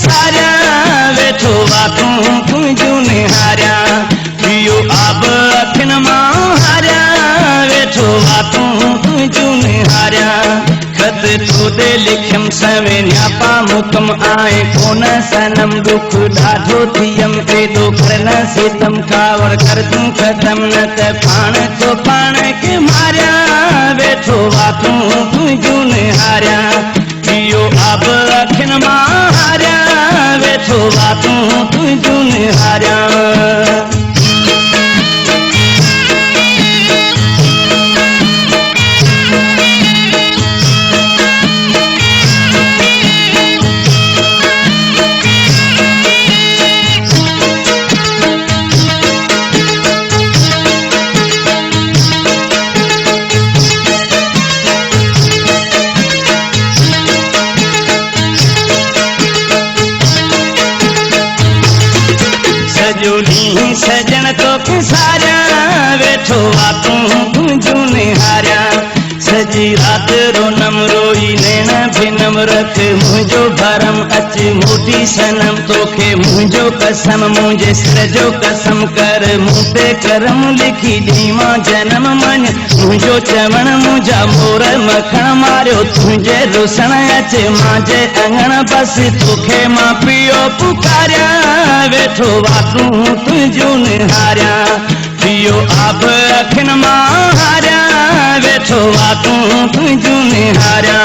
सारिया वेठो वातूं तुझूं निहारिया पियो आब अखिन मां हारिया वेठो वातूं तुझूं निहारिया खत तोड़े लिखियम सवे न्यापा मुकम आए कोन सनम दुख ॾाढो थियम एॾो कर न सितम कावड़ कर तूं खत्म न त पाण तो पाण के मारिया वेठो वातूं तुझूं निहारिया पियो आब अखिन मां हारिया वेठो वातूं तुझूं निहारिया सजन तो सारिया वेठो वातूं तुझूं निहारिया सजी रात रोनम रोई नैन भिनम रख मुझो भरम अच मोटी सनम तोखे मुझो कसम मुझे सिर जो कसम कर मुझे करम लिखी दी मां जन्म मन मुझो चवण मुझा मोर मखण मारियो तुझे रुसण अच मांजे अंगण बस तोखे मां पियो पुकारिया वेठो वातूं तुझूं निहारिया पियो आब अखिन मां हारिया वेठो वातूं तुझूं निहारिया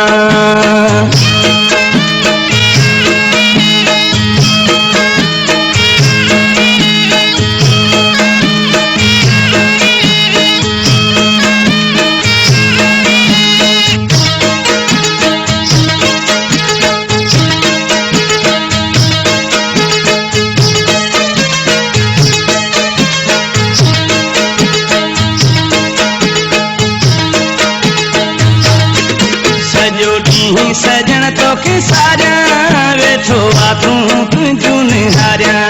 सजन तो सारिया वेठो वातूं तुझूं निहारिया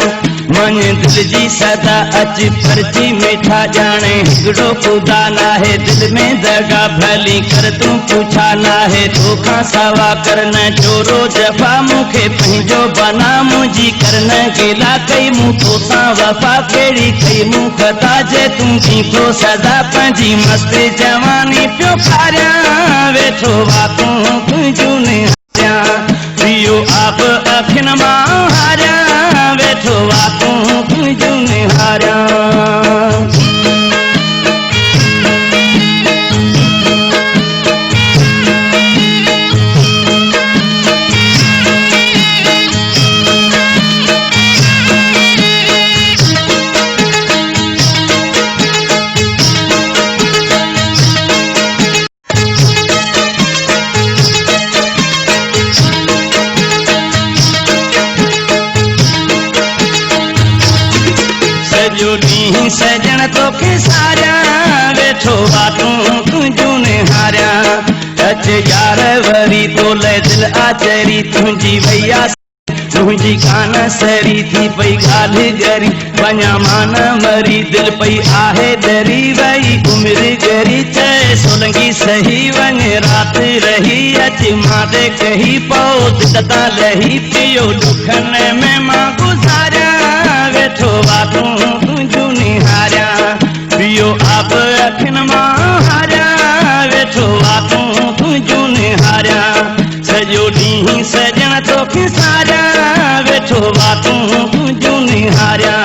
मन दिल जी सदा अच परची मीठा जाने हिकड़ो खुदा नाहे दिल में दगा भली कर तूं पूछा नाहे तोखा सवा करन चोरो जफा मुखे पंहिंजो बना मुंहिंजी करन गिला कई मूं तोसां वफा कहिड़ी कई मूं खता जे तूं जीतो सदा पंहिंजी मस्त जवानी पियो खारिया वेठो वातूं तुझूं निहारिया पियो आब अखिन मां हारिया वेठो वातूं तुझूं निहारिया सजन तो सारिया वेठो वातूं तुझूं निहारिया अच यार वरी तोले दिल आचरी तुझी भैया तुझी कान सरी थी पई ॻाल्हि गरी वञा मान मरी दिल पई आहे डरी वई उमिरि गरी चए सोलंगी सही वञ रात रही अच मां कही पओ दिता लही पियो दुखन में मां गुज़ारिया वेठो वातूं तुझूं निहारिया पियो आब अखिन मां हारिया वेठो वातूं तुझूं निहारिया सॼो ॾींहुं सजन तो सारिया वेठो वातूं तुझूं निहारिया